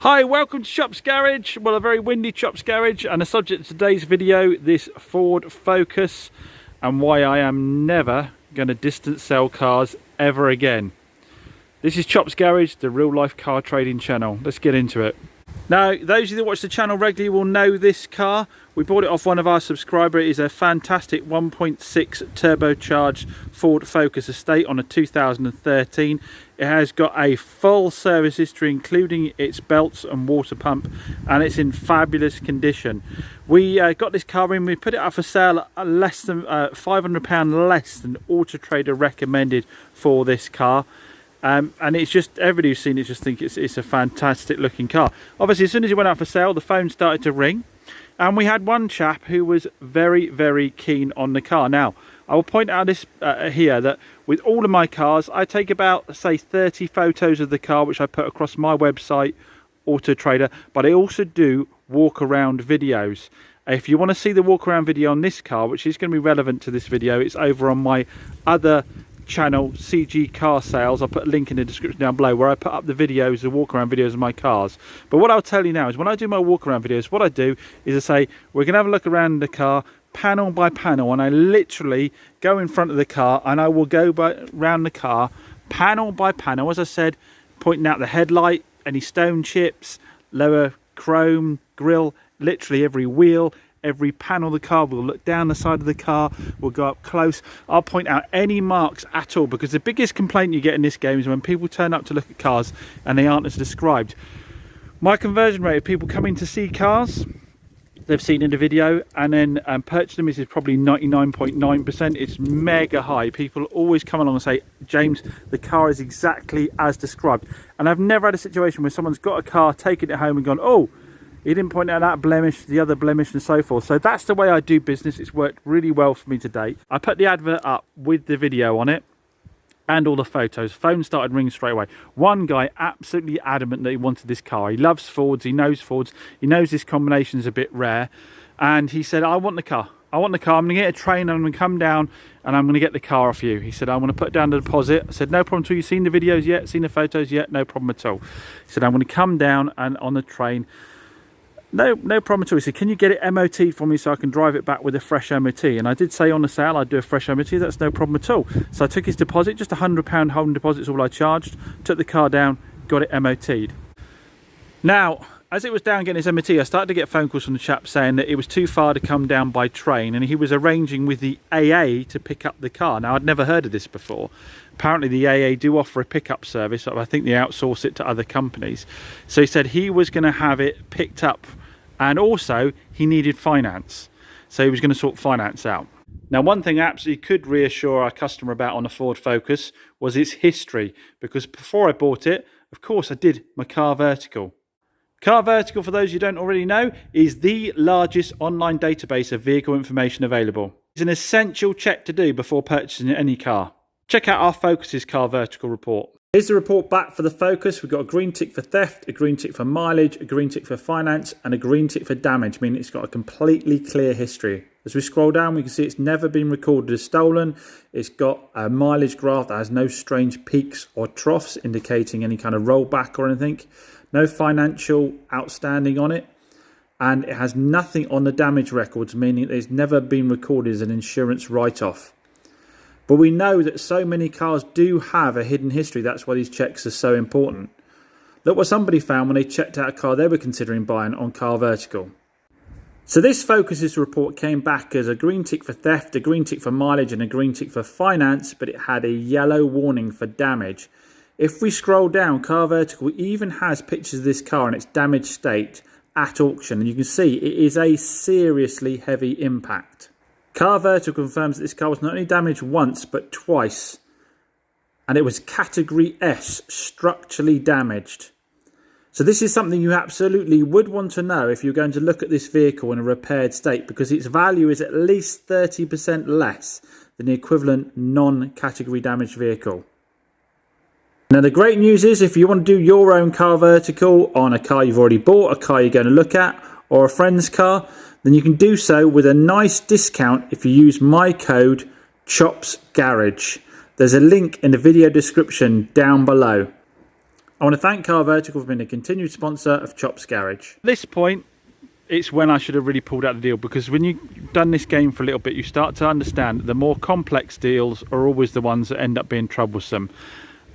Hi, welcome to Chops Garage. Well, a very windy Chops Garage, and the subject of today's video, this Ford Focus, and why I am never going to distance sell cars ever again. This is Chops Garage, the real life car trading channel. Let's get into it. Now, those of you that watch the channel regularly will know this car. We bought it off one of our subscribers. It is a fantastic 1.6 turbocharged Ford Focus Estate on a 2013. It has got a full service history, including its belts and water pump, and it's in fabulous condition. We got this car in, we put it up for sale at less than £500 less than Auto Trader recommended for this car. And it's just, everybody who's seen it just think it's a fantastic looking car. Obviously, as soon as it went out for sale, the phone started to ring, and we had one chap who was very keen on the car. Now, I will point out this here, that with all of my cars, I take about, say, 30 photos of the car, which I put across my website, Auto Trader, but I also do walk around videos. If you want to see the walk around video on this car, which is going to be relevant to this video, it's over on my other channel, CG Car Sales. I'll put a link in the description down below where I put up the videos, the walk around videos of my cars. But what I'll tell you now is when I do my walk around videos, what I do is I say, we're going to have a look around the car panel by panel, and I literally go in front of the car and I will go around the car panel by panel, as I said, pointing out the headlight, any stone chips, lower chrome, grille, literally every wheel, every panel of the car. We'll look down the side of the car, we'll go up close. I'll point out any marks at all, because the biggest complaint you get in this game is when people turn up to look at cars and they aren't as described. My conversion rate of people coming to see cars they've seen in the video and then purchase them is probably 99.9%. It's mega high. People always come along and say, James, the car is exactly as described. And I've never had a situation where someone's got a car, taken it home and gone, oh, he didn't point out that blemish, the other blemish, and so forth. So that's the way I do business. It's worked really well for me to date. I put the advert up with the video on it and all the photos. Phone started ringing straight away. One guy absolutely adamant that he wanted this car. He loves Fords, he knows this combination is a bit rare, and he said, I want the car. I want the car. I'm going to get a train, I'm going to come down and I'm going to get the car off you. He said, I want to put down the deposit. I said, no problem at all. You've seen the videos yet? Seen the photos yet? No problem at all. He said, I'm going to come down and on the train. No problem at all. He said, can you get it MOT'd for me so I can drive it back with a fresh MOT? And I did say on the sale I'd do a fresh MOT. That's no problem at all. So I took his deposit, just £100 holding deposit is all I charged. Took the car down, got it MOT'd. Now, as it was down getting his MOT, I started to get phone calls from the chap saying that it was too far to come down by train, and he was arranging with the AA to pick up the car. Now, I'd never heard of this before. Apparently the AA do offer a pickup service. I think they outsource it to other companies. So he said he was going to have it picked up, and also he needed finance, so he was going to sort finance out. Now, one thing I absolutely could reassure our customer about on the Ford Focus was its history, because before I bought it, of course, I did my Car Vertical. Car Vertical, for those you don't already know, is the largest online database of vehicle information available. It's an essential check to do before purchasing any car. Check out our Focus's Car Vertical report. Here's the report back for the Focus. We've got a green tick for theft, a green tick for mileage, a green tick for finance, and a green tick for damage, meaning it's got a completely clear history. As we scroll down, we can see it's never been recorded as stolen. It's got a mileage graph that has no strange peaks or troughs indicating any kind of rollback or anything. No financial outstanding on it. And it has nothing on the damage records, meaning it's never been recorded as an insurance write-off. But we know that so many cars do have a hidden history. That's why these checks are so important. Look what somebody found when they checked out a car they were considering buying on Car Vertical. So this Focus's report came back as a green tick for theft, a green tick for mileage, and a green tick for finance, but it had a yellow warning for damage. If we scroll down, Car Vertical even has pictures of this car in its damaged state at auction, and you can see it is a seriously heavy impact. Car Vertical confirms that this car was not only damaged once, but twice. And it was Category S, structurally damaged. So this is something you absolutely would want to know if you're going to look at this vehicle in a repaired state, because its value is at least 30% less than the equivalent non-category damaged vehicle. Now, the great news is if you want to do your own Car Vertical on a car you've already bought, a car you're going to look at, or a friend's car, then you can do so with a nice discount if you use my code CHOPSGarage. There's a link in the video description down below. I want to thank Car Vertical for being a continued sponsor of Chops Garage. At this point, it's when I should have really pulled out the deal, because when you've done this game for a little bit, you start to understand that the more complex deals are always the ones that end up being troublesome.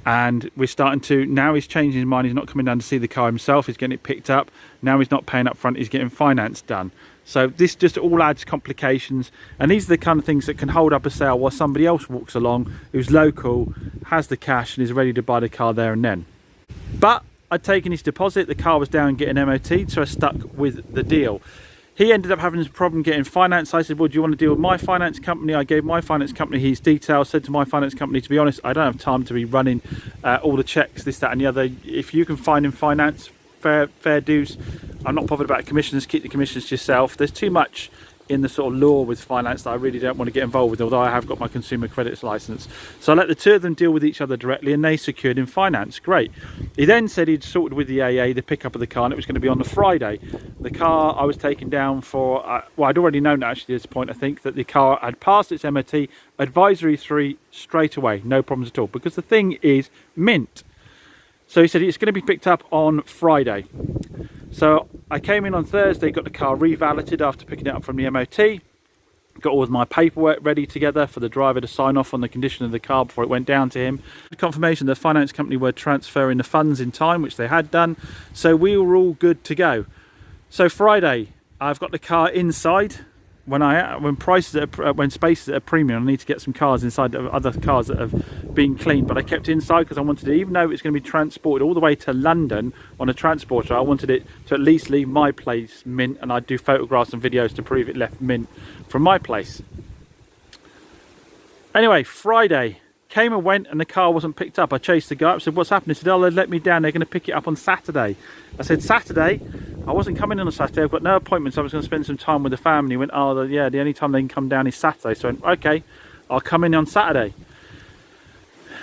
And we're starting to, now he's changing his mind, he's not coming down to see the car himself, he's getting it picked up. Now he's not paying up front, he's getting finance done. So this just all adds complications, and these are the kind of things that can hold up a sale while somebody else walks along who's local, has the cash and is ready to buy the car there and then. But I'd taken his deposit, the car was down getting MOT'd, so I stuck with the deal. He ended up having a problem getting finance. I said, well, do you want to deal with my finance company? I gave my finance company his details, said to my finance company, to be honest, I don't have time to be running all the checks, this, that and the other. If you can find him finance, fair dues. I'm not bothered about commissions, keep the commissions to yourself. There's too much in the sort of law with finance that I really don't want to get involved with, although I have got my consumer credits license. So I let the two of them deal with each other directly, and they secured him finance. Great. He then said he'd sorted with the AA the pickup of the car, and it was going to be on the Friday. The car I was taken down for, well, I'd already known actually at this point, I think, that the car had passed its MOT, advisory 3 straight away, no problems at all, because the thing is mint. So he said it's going to be picked up on Friday. So I came in on Thursday, got the car revalidated after picking it up from the MOT, got all of my paperwork ready together for the driver to sign off on the condition of the car before it went down to him. The confirmation the finance company were transferring the funds in time, which they had done, so we were all good to go. So Friday, I've got the car inside. When space is at a premium, I need to get some cars inside of other cars that have been cleaned, but I kept it inside because I wanted it, even though it's going to be transported all the way to London on a transporter, I wanted it to at least leave my place mint, and I'd do photographs and videos to prove it left mint from my place. Anyway, Friday came and went and the car wasn't picked up. I chased the guy up, said, what's happening? He said, oh, they let me down, they're going to pick it up on Saturday. I said, Saturday? I wasn't coming in on Saturday, I've got no appointments, I was going to spend some time with the family. He went, oh yeah, the only time they can come down is Saturday. So I went, okay, I'll come in on Saturday.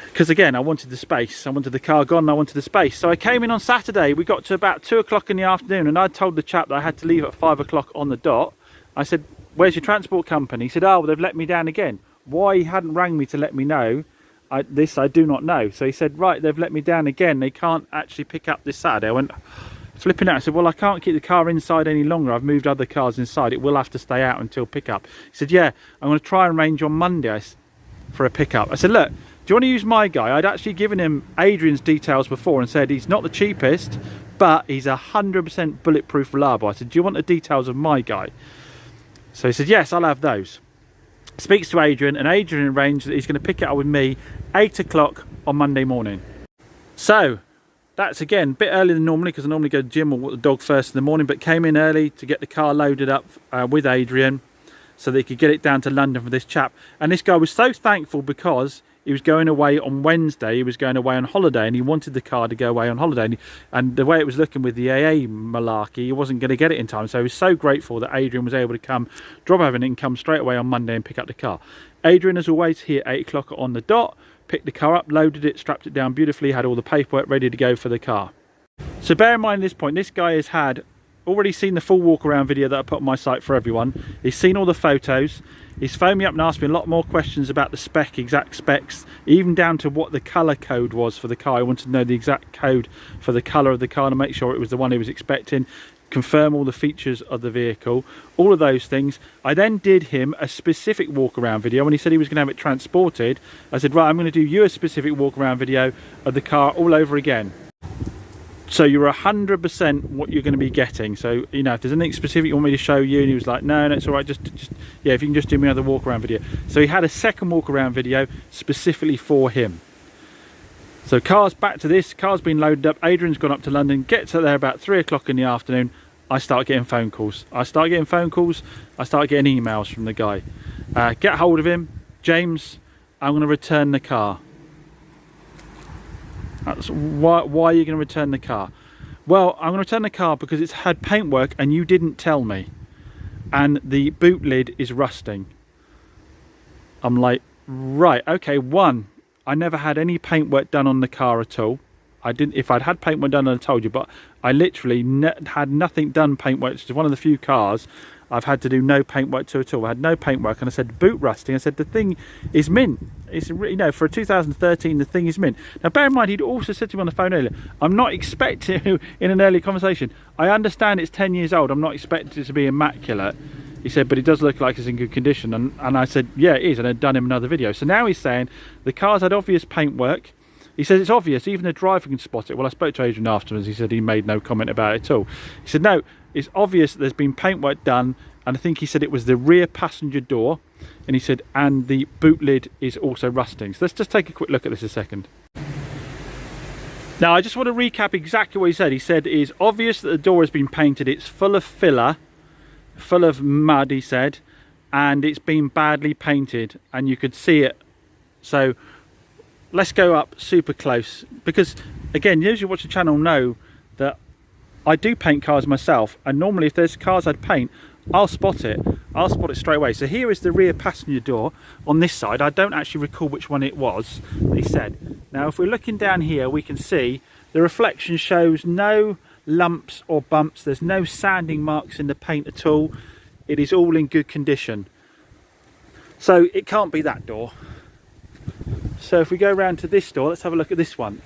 Because again, I wanted the space, I wanted the car gone and I wanted the space. So I came in on Saturday, we got to about 2 o'clock in the afternoon, and I told the chap that I had to leave at 5 o'clock on the dot. I said, where's your transport company? He said, oh, well, they've let me down again. Why he hadn't rang me to let me know, I do not know. So he said, right, they've let me down again, they can't actually pick up this Saturday. I went flipping out. I said, well, I can't keep the car inside any longer, I've moved other cars inside, it will have to stay out until pickup. He said, yeah, I'm going to try and arrange on Monday for a pickup. I said, look, do you want to use my guy? I'd actually given him Adrian's details before and said he's not the cheapest, but he's 100% bulletproof reliable. I said, do you want the details of my guy? So he said, yes, I'll have those. Speaks to Adrian, and Adrian arranged that he's going to pick it up with me 8 o'clock on Monday morning. So that's again a bit earlier than normally, because I normally go to the gym or walk the dog first in the morning, but came in early to get the car loaded up with Adrian so they could get it down to London for this chap. And this guy was so thankful because he was going away on Wednesday, he was going away on holiday, and he wanted the car to go away on holiday. And the way it was looking with the AA malarkey, he wasn't going to get it in time. So he was so grateful that Adrian was able to come, drop everything, and come straight away on Monday and pick up the car. Adrian, as always, here at 8 o'clock on the dot, picked the car up, loaded it, strapped it down beautifully, had all the paperwork ready to go for the car. So bear in mind at this point, this guy has already seen the full walk around video that I put on my site for everyone. He's seen all the photos. He's phoned me up and asked me a lot more questions about the exact specs, even down to what the colour code was for the car. I wanted to know the exact code for the colour of the car to make sure it was the one he was expecting, confirm all the features of the vehicle, all of those things. I then did him a specific walk around video. When he said he was going to have it transported, I said, right, I'm going to do you a specific walk around video of the car all over again. So you're 100% what you're going to be getting. So, you know, if there's anything specific you want me to show you, and he was like, no, it's all right, just yeah, if you can just do me another walk around video. So he had a second walk around video specifically for him. So car's back to this, car's been loaded up, Adrian's gone up to London, gets there about 3 o'clock in the afternoon. I start getting phone calls. I start getting emails from the guy. Get hold of him, James, I'm going to return the car. Why are you going to return the car? Well, I'm going to return the car because it's had paintwork and you didn't tell me, and the boot lid is rusting. I'm like, right, okay, one, I never had any paintwork done on the car at all. I didn't. If I'd had paintwork done, I'd told you, but I literally had nothing done paintwork. It's one of the few cars I've had to do no paintwork to at all. I had no paintwork, and I said boot rusting. I said the thing is mint. It's, you know, for a 2013, the thing is mint. Now bear in mind, he'd also said to me on the phone earlier, I'm not expecting in an early conversation, I understand it's 10 years old, I'm not expecting it to be immaculate. He said, but it does look like it's in good condition. And I said, yeah, it is. And I'd done him another video. So now he's saying the car's had obvious paintwork. He says it's obvious, even the driver can spot it. Well, I spoke to Adrian afterwards. He said he made no comment about it at all. He said, no, it's obvious that there's been paintwork done. And I think he said it was the rear passenger door. And he said, and the boot lid is also rusting. So let's just take a quick look at this a second. Now, I just want to recap exactly what he said. He said it is obvious that the door has been painted. It's full of filler, full of mud, he said, and it's been badly painted, and you could see it. So let's go up super close, because again, those who watch the channel know that I do paint cars myself, and normally if there's cars I'd paint, I'll spot it straight away. So here is the rear passenger door on this side. I don't actually recall which one it was, he said. Now if we're looking down here, we can see the reflection shows no lumps or bumps. There's no sanding marks in the paint at all. It is all in good condition. So it can't be that door. So if we go around to this door, let's have a look at this one.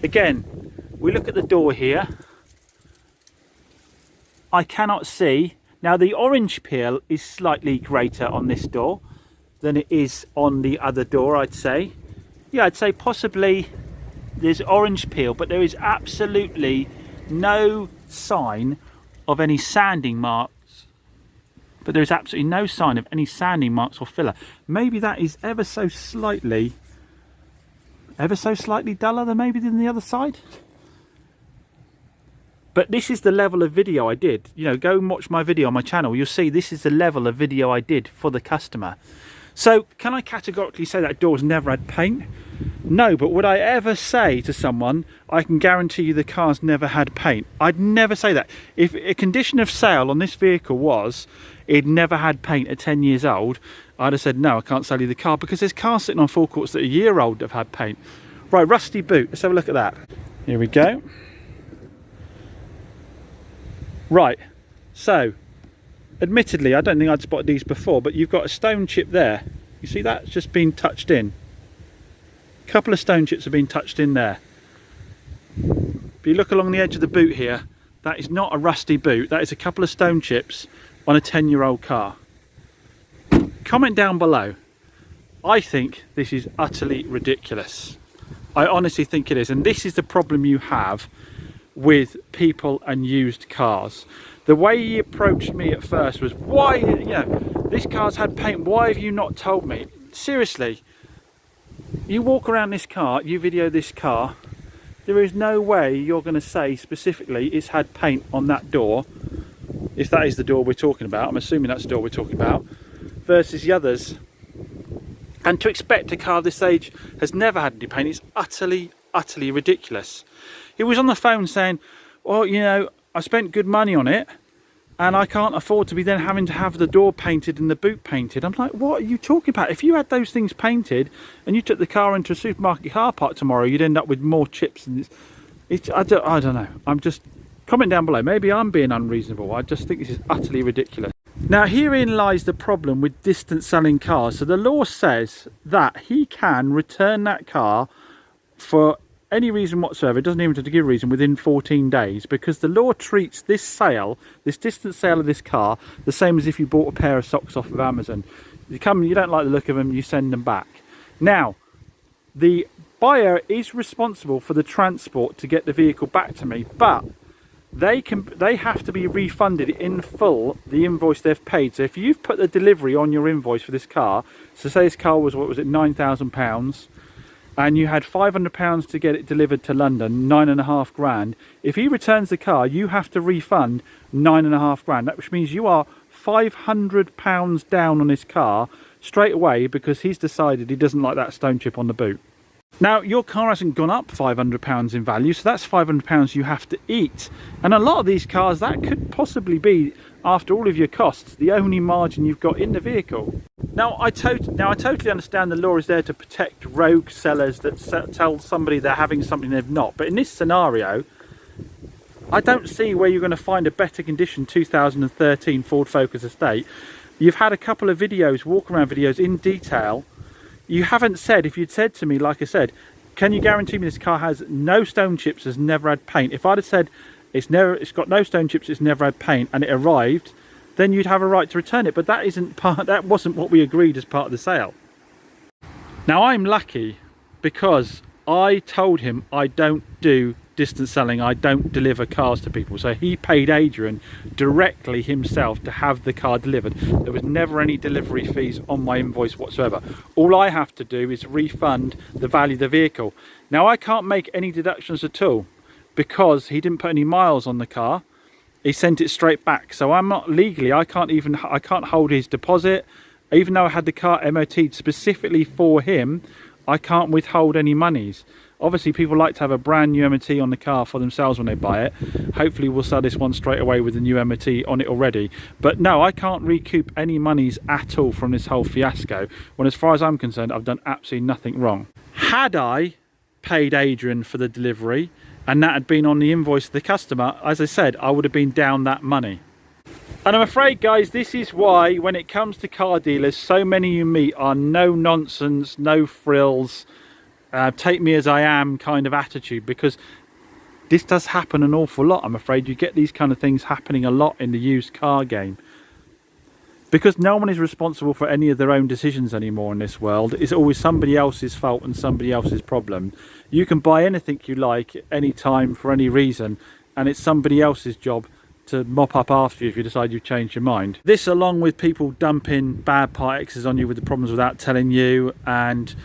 Again, we look at the door here. I cannot see. Now the orange peel is slightly greater on this door than it is on the other door, I'd say. Yeah, I'd say possibly there's orange peel, but there is absolutely no sign of any sanding marks. But there's absolutely no sign of any sanding marks or filler. Maybe that is ever so slightly duller than maybe than the other side. But this is the level of video I did. You know, go and watch my video on my channel. You'll see this is the level of video I did for the customer. So can I categorically say that door's never had paint? No, but would I ever say to someone, I can guarantee you the car's never had paint? I'd never say that. If a condition of sale on this vehicle was it never had paint at 10 years old, I'd have said, no, I can't sell you the car, because there's cars sitting on forecourts that are a year old that have had paint. Right, rusty boot. Let's have a look at that. Here we go. Right, so admittedly, I don't think I'd spotted these before, but you've got a stone chip there. You see that's just been touched in. A couple of stone chips have been touched in there. If you look along the edge of the boot here, that is not a rusty boot. That is a couple of stone chips on a 10-year-old car. Comment down below. I think this is utterly ridiculous. I honestly think it is, and this is the problem you have with people and used cars. The way he approached me at first was, why, you know, this car's had paint, why have you not told me? Seriously, you walk around this car, you video this car, there is no way you're going to say specifically it's had paint on that door, if that is the door we're talking about. I'm assuming that's the door we're talking about, versus the others. And to expect a car this age has never had any paint is utterly ridiculous. He was on the phone saying, well, you know, I spent good money on it and I can't afford to be then having to have the door painted and the boot painted. I'm like, what are you talking about? If you had those things painted and you took the car into a supermarket car park tomorrow, you'd end up with more chips. And I don't know. I'm just, comment down below. Maybe I'm being unreasonable. I just think this is utterly ridiculous. Now, herein lies the problem with distance selling cars. So the law says that he can return that car for any reason whatsoever. It doesn't even have to give a reason within 14 days, because the law treats this sale, this distance sale of this car, the same as if you bought a pair of socks off of Amazon. You come, you don't like the look of them, you send them back. Now, the buyer is responsible for the transport to get the vehicle back to me, but they have to be refunded in full the invoice they've paid. So if you've put the delivery on your invoice for this car, so say this car was, what was it, £9,000, and you had £500 to get it delivered to London, 9.5 grand. If he returns the car, you have to refund 9.5 grand. That which means you are £500 down on his car straight away, because he's decided he doesn't like that stone chip on the boot. Now, your car hasn't gone up £500 in value, so that's £500 you have to eat. And a lot of these cars, that could possibly be, after all of your costs, the only margin you've got in the vehicle. Now I totally understand the law is there to protect rogue sellers that tell somebody they're having something they've not. But in this scenario, I don't see where you're going to find a better condition 2013 Ford Focus estate. You've had a couple of videos, walk around videos in detail. You haven't said, if you'd said to me, like I said, can you guarantee me this car has no stone chips, has never had paint? If I'd have said it's got no stone chips, it's never had paint, and it arrived, then you'd have a right to return it. But that wasn't what we agreed as part of the sale. Now I'm lucky because I told him I don't do distance selling, I don't deliver cars to people. So he paid Adrian directly himself to have the car delivered. There was never any delivery fees on my invoice whatsoever. All I have to do is refund the value of the vehicle. Now I can't make any deductions at all because he didn't put any miles on the car. He sent it straight back. So I'm not legally, I can't hold his deposit. Even though I had the car MOT'd specifically for him, I can't withhold any monies. Obviously people like to have a brand new MOT on the car for themselves when they buy it. Hopefully we'll sell this one straight away with the new MOT on it already. But no, I can't recoup any monies at all from this whole fiasco, when as far as I'm concerned I've done absolutely nothing wrong. Had I paid Adrian for the delivery and that had been on the invoice of the customer, as I said, I would have been down that money. And I'm afraid, guys, this is why when it comes to car dealers, so many you meet are no nonsense, no frills, take me as I am kind of attitude, because this does happen an awful lot. I'm afraid you get these kind of things happening a lot in the used car game, because no one is responsible for any of their own decisions anymore in this world. It's always somebody else's fault and somebody else's problem. You can buy anything you like any time for any reason, and it's somebody else's job to mop up after you if you decide you've changed your mind. This, along with people dumping bad part X's on you with the problems without telling you, and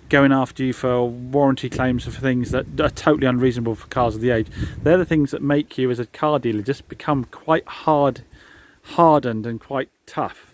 going after you for warranty claims for things that are totally unreasonable for cars of the age, they're the things that make you as a car dealer just become quite hardened and quite tough.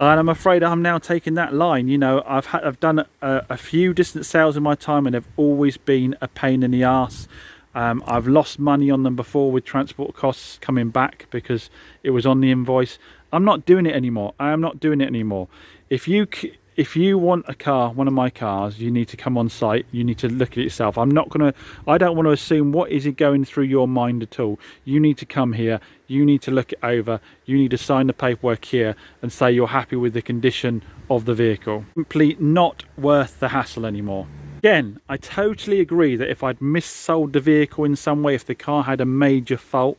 And I'm afraid I'm now taking that line. You know, I've done a few distance sales in my time and they've always been a pain in the arse. I've lost money on them before with transport costs coming back because it was on the invoice. I'm not doing it anymore. I am not doing it anymore. If you want a car, one of my cars, you need to come on site. You need to look at it yourself. I don't want to assume what is it going through your mind at all. You need to come here. You need to look it over. You need to sign the paperwork here and say you're happy with the condition of the vehicle. Simply not worth the hassle anymore. Again, I totally agree that if I'd missold the vehicle in some way, if the car had a major fault,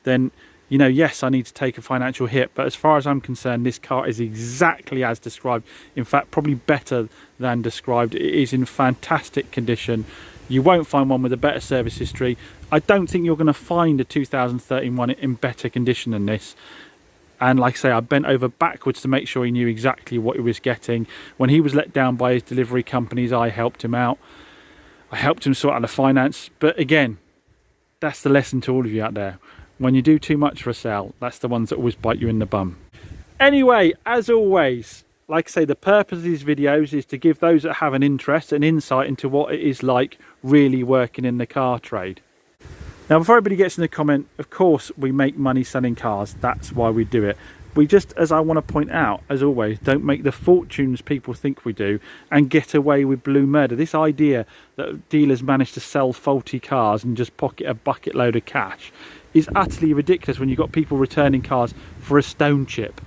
then, you know, yes, I need to take a financial hit. But as far as I'm concerned, this car is exactly as described. In fact, probably better than described. It is in fantastic condition. You won't find one with a better service history. I don't think you're going to find a 2013 one in better condition than this. And like I say, I bent over backwards to make sure he knew exactly what he was getting. When he was let down by his delivery companies, I helped him out. I helped him sort out the finance. But again, that's the lesson to all of you out there. When you do too much for a sale, that's the ones that always bite you in the bum. Anyway, as always, like I say, the purpose of these videos is to give those that have an interest an insight into what it is like really working in the car trade. Now, before everybody gets in the comment, of course we make money selling cars. That's why we do it. We just, as I want to point out, as always, don't make the fortunes people think we do and get away with blue murder. This idea that dealers manage to sell faulty cars and just pocket a bucket load of cash is utterly ridiculous when you've got people returning cars for a stone chip.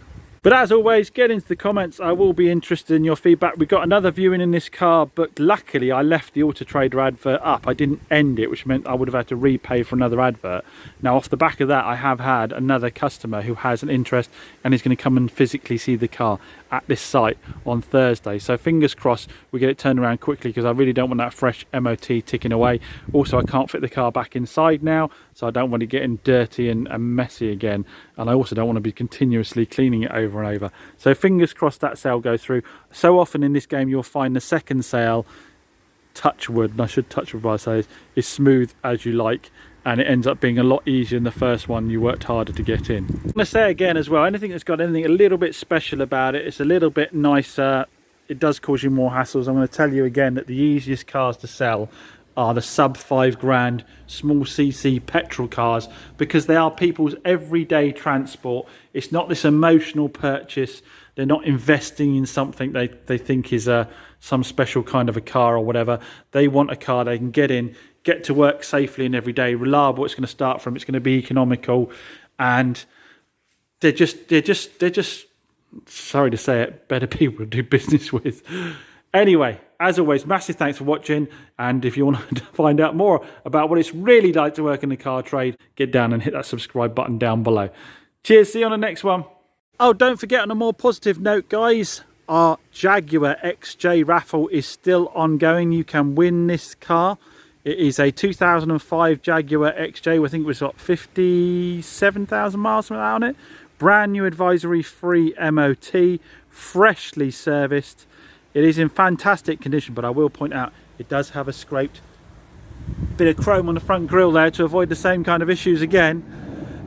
But as always, get into the comments. I will be interested in your feedback. We got another viewing in this car, but luckily I left the Auto Trader advert up. I didn't end it, which meant I would have had to repay for another advert. Now, off the back of that, I have had another customer who has an interest and is going to come and physically see the car at this site on Thursday. So fingers crossed we get it turned around quickly, because I really don't want that fresh MOT ticking away. Also, I can't fit the car back inside now, so I don't want it getting dirty and messy again. And I also don't want to be continuously cleaning it over and over. So fingers crossed that sale goes through. So often in this game you'll find the second sale, touch wood, and I should touch wood by say, is smooth as you like, and it ends up being a lot easier than the first one you worked harder to get in. I'm going to say again as well, anything that's got anything a little bit special about it, it's a little bit nicer, it does cause you more hassles. I'm going to tell you again that the easiest cars to sell are the sub £5 small cc petrol cars, because they are people's everyday transport. It's not this emotional purchase. They're not investing in something they think is some special kind of a car or whatever. They want a car they can get in, get to work safely and every day, reliable. It's going to start from, it's going to be economical, and they're just sorry to say it, better people to do business with. Anyway, as always, massive thanks for watching, and if you want to find out more about what it's really like to work in the car trade, get down and hit that subscribe button down below. Cheers, see you on the next one. Oh, don't forget, on a more positive note, guys, our Jaguar XJ raffle is still ongoing. You can win this car. It is a 2005 Jaguar XJ. I think it was got 57,000 miles on it. Brand new advisory free MOT, freshly serviced. It is in fantastic condition, but I will point out it does have a scraped bit of chrome on the front grille there to avoid the same kind of issues again.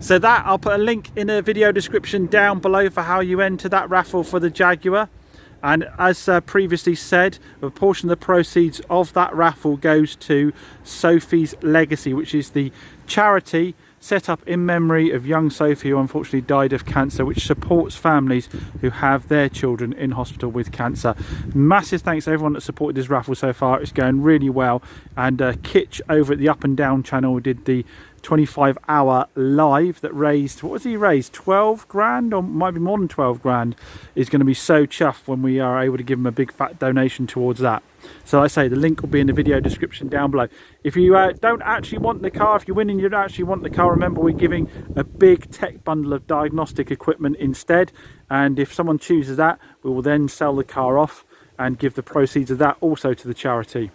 So that, I'll put a link in the video description down below for how you enter that raffle for the Jaguar. And as previously said, a portion of the proceeds of that raffle goes to Sophie's Legacy, which is the charity set up in memory of young Sophie, who unfortunately died of cancer, which supports families who have their children in hospital with cancer. Massive thanks to everyone that supported this raffle so far. It's going really well. And Kitch over at the Up and Down channel did the 25-hour live that raised, what was he raised, 12 grand, or might be more than 12 grand. Is going to be so chuffed when we are able to give him a big fat donation towards that. So like I say, the link will be in the video description down below. If you don't actually want the car, if you win and you don't actually want the car, remember we're giving a big tech bundle of diagnostic equipment instead, and if someone chooses that, we will then sell the car off and give the proceeds of that also to the charity.